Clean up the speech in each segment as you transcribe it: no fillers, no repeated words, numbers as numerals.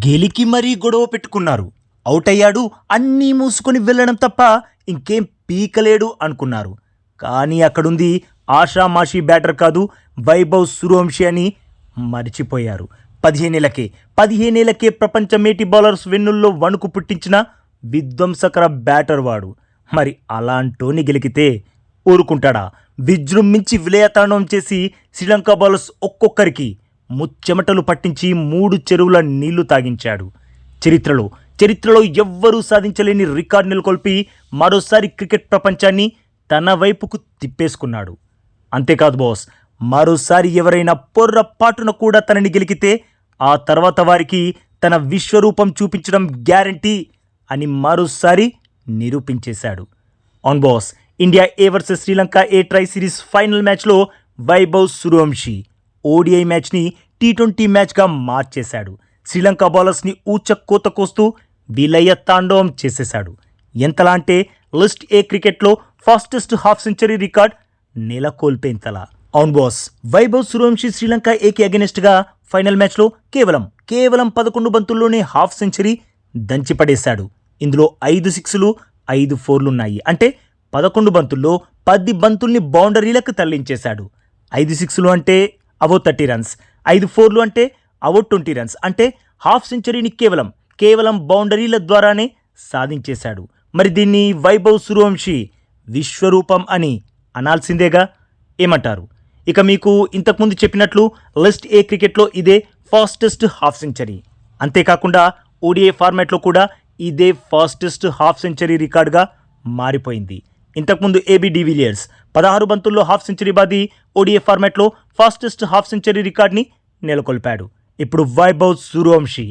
గెలికి మరీ గొడవ పెట్టుకున్నారు. అవుట్ అయ్యాడు, అన్నీ మూసుకొని వెళ్ళడం తప్ప ఇంకేం పీకలేడు అనుకున్నారు. కానీ అక్కడుంది ఆషామాషీ బ్యాటర్ కాదు, వైభవ్ సూర్యవంశీ అని మరిచిపోయారు. 15 ఏళ్లకే ప్రపంచ మేటి బౌలర్స్ వెన్నుల్లో వణుకు పుట్టించిన విధ్వంసకర బ్యాటర్ వాడు. మరి అలాంటోని గెలికితే ఊరుకుంటాడా? విజృంభించి విలయతాండవం చేసి శ్రీలంక బౌలర్స్ ఒక్కొక్కరికి ముచ్చెమటలు పట్టించి 3 చెరువుల నీళ్లు తాగించాడు. చరిత్రలో ఎవ్వరూ సాధించలేని రికార్డు నెలకొల్పి మరోసారి క్రికెట్ ప్రపంచాన్ని తన వైపుకు తిప్పేసుకున్నాడు. అంతేకాదు బాస్, మరోసారి ఎవరైనా పొర్రపాటున కూడా తనని గెలికితే ఆ తర్వాత వారికి తన విశ్వరూపం చూపించడం గ్యారంటీ అని మరోసారి నిరూపించేశాడు. ఆన్ boss, India A versus Sri Lanka A tri series final మ్యాచ్లో వైభవ్ సూర్యవంశీ ఓడిఐ మ్యాచ్ని టీ20 మ్యాచ్గా మార్చేశాడు. శ్రీలంక బౌలర్స్ని ఊచ కోత కోస్తూ విలయ తాండవం చేసేశాడు. ఎంతలా అంటే లిస్ట్ ఏ క్రికెట్లో ఫాస్టెస్ట్ హాఫ్ సెంచరీ రికార్డ్ నెలకొల్పేంతలా. అవును బాస్, వైభవ్ సూర్యవంశీ శ్రీలంక ఏకి అగెనిస్ట్గా ఫైనల్ మ్యాచ్లో కేవలం 11 బంతుల్లోనే హాఫ్ సెంచరీ దంచిపడేశాడు. ఇందులో 5 సిక్స్లు 5 ఫోర్లున్నాయి. అంటే 11 బంతుల్లో 10 బంతుల్ని బౌండరీలకు తరలించేశాడు. 5 సిక్స్లు అంటే అవో 30 రన్స్, 5 ఫోర్లు అంటే అవో 20 రన్స్. అంటే హాఫ్ సెంచరీని కేవలం బౌండరీల ద్వారానే సాధించేశాడు. మరి దీన్ని వైభవ్ సూర్యవంశీ విశ్వరూపం అని అనాల్సిందేగా. ఏమంటారు? ఇక మీకు ఇంతకుముందు చెప్పినట్లు లిస్ట్ ఏ క్రికెట్లో ఇదే ఫాస్టెస్ట్ హాఫ్ సెంచరీ. అంతేకాకుండా ఓడిఐ ఫార్మాట్లో కూడా ఇదే ఫాస్టెస్ట్ హాఫ్ సెంచరీ రికార్డుగా మారిపోయింది. ఇంతకుముందు ఏబీ డివిలియర్స్ 16 బంతుల్లో హాఫ్ సెంచరీ బాది ఓడిఐ ఫార్మాట్లో ఫాస్టెస్ట్ హాఫ్ సెంచరీ రికార్డ్ని నెలకొల్పాడు. ఇప్పుడు వైభవ్ సూర్యవంశీ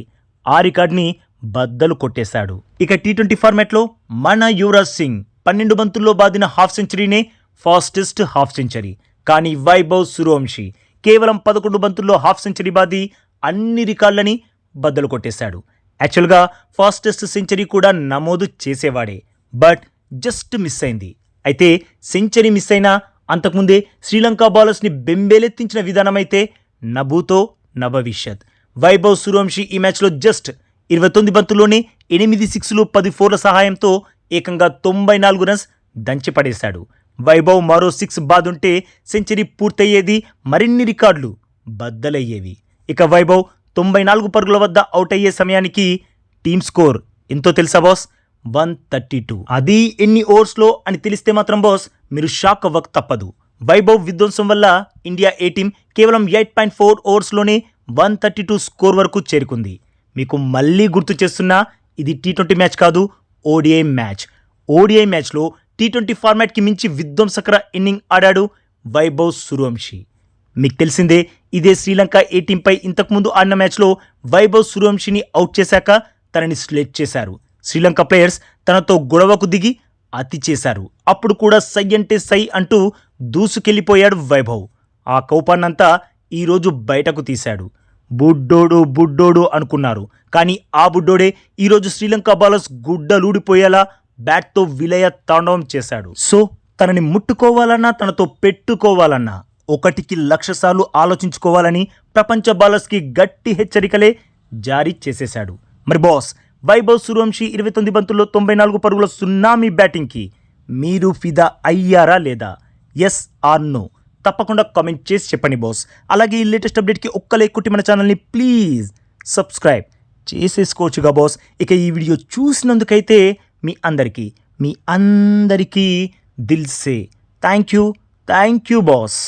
ఆ రికార్డ్ని బద్దలు కొట్టేశాడు. ఇక టీ20 ఫార్మాట్లో మన యువరాజ్ సింగ్ 12 బంతుల్లో బాదిన హాఫ్ సెంచరీనే ఫాస్టెస్ట్ హాఫ్ సెంచరీ. కానీ వైభవ్ సూర్యవంశీ కేవలం 11 బంతుల్లో హాఫ్ సెంచరీ బాది అన్ని రికార్డులని బద్దలు కొట్టేశాడు. యాక్చువల్గా ఫాస్టెస్ట్ సెంచరీ కూడా నమోదు చేసేవాడే, బట్ జస్ట్ మిస్ అయింది. అయితే సెంచరీ మిస్ అయినా అంతకుముందే శ్రీలంక బౌలర్స్ని బెంబేలెత్తించిన విధానమైతే నభూతో నభవిష్యత్. వైభవ్ సూర్యవంశీ ఈ మ్యాచ్లో జస్ట్ 29 బంతుల్లోనే 8 సిక్స్లు 10 ఫోర్ల సహాయంతో ఏకంగా 94 రన్స్ దంచిపడేశాడు. వైభవ్ మరో 6 బాదుంటే సెంచరీ పూర్తయ్యేది, మరిన్ని రికార్డులు బద్దలయ్యేవి. ఇక వైభవ్ 94 పరుగుల వద్ద అవుట్ అయ్యే సమయానికి టీమ్ స్కోర్ ఎంతో తెలుసా బాస్? 132. అది ఎన్ని ఓవర్స్లో అని తెలిస్తే మాత్రం బాస్ మీరు షాక్ అవ్వక తప్పదు. వైభవ్ విధ్వంసం వల్ల ఇండియా ఏ టీం కేవలం 8.4 ఓవర్స్లోనే 132 స్కోర్ వరకు చేరుకుంది. మీకు మళ్ళీ గుర్తు చేస్తున్నా, ఇది టీ20 మ్యాచ్ కాదు, ఓడిఐ మ్యాచ్. ఓడిఐ మ్యాచ్లో టీ20 ఫార్మాట్కి మించి విధ్వంసకర ఇన్నింగ్ ఆడాడు వైభవ్ సూర్యవంశీ. మీకు తెలిసిందే, ఇదే శ్రీలంక ఏ టీంపై ఇంతకుముందు ఆడిన మ్యాచ్లో వైభవ్ సూర్యవంశీని అవుట్ చేశాక తనని స్లెట్ చేశారు. శ్రీలంక ప్లేయర్స్ తనతో గొడవకు దిగి అతి చేశారు. అప్పుడు కూడా సై అంటే సై అంటూ దూసుకెళ్లిపోయాడు వైభవ్. ఆ కోపాన్నంతా ఈరోజు బయటకు తీశాడు. బుడ్డోడు అనుకున్నారు, కానీ ఆ బుడ్డోడే ఈరోజు శ్రీలంక బౌలర్స్ గుడ్డలూడిపోయేలా బ్యాట్తో విలయ తాండవం చేశాడు. సో తనని ముట్టుకోవాలన్నా తనతో పెట్టుకోవాలన్నా 1కి 1,00,000 సార్లు ఆలోచించుకోవాలని ప్రపంచ బౌలర్స్కి గట్టి హెచ్చరికలే జారీ చేసేశాడు. మరి బాస్, వైభవ్ సూర్యవంశీ 29 బంతుల్లో 94 పరుగుల సున్నామీ బ్యాటింగ్కి మీరు ఫిదా అయ్యారా లేదా? Yes or no? తప్పకుండా కామెంట్ చేసి చెప్పండి బాస్. అలాగే ఈ లేటెస్ట్ అప్డేట్కి ఒక్క లైక్ కొట్టి మన ఛానల్ని ప్లీజ్ సబ్స్క్రైబ్ చేసేసుకోవచ్చుగా బాస్. ఇక ఈ వీడియో చూసినందుకైతే మీ అందరికీ దిల్ సే థ్యాంక్ యూ బాస్.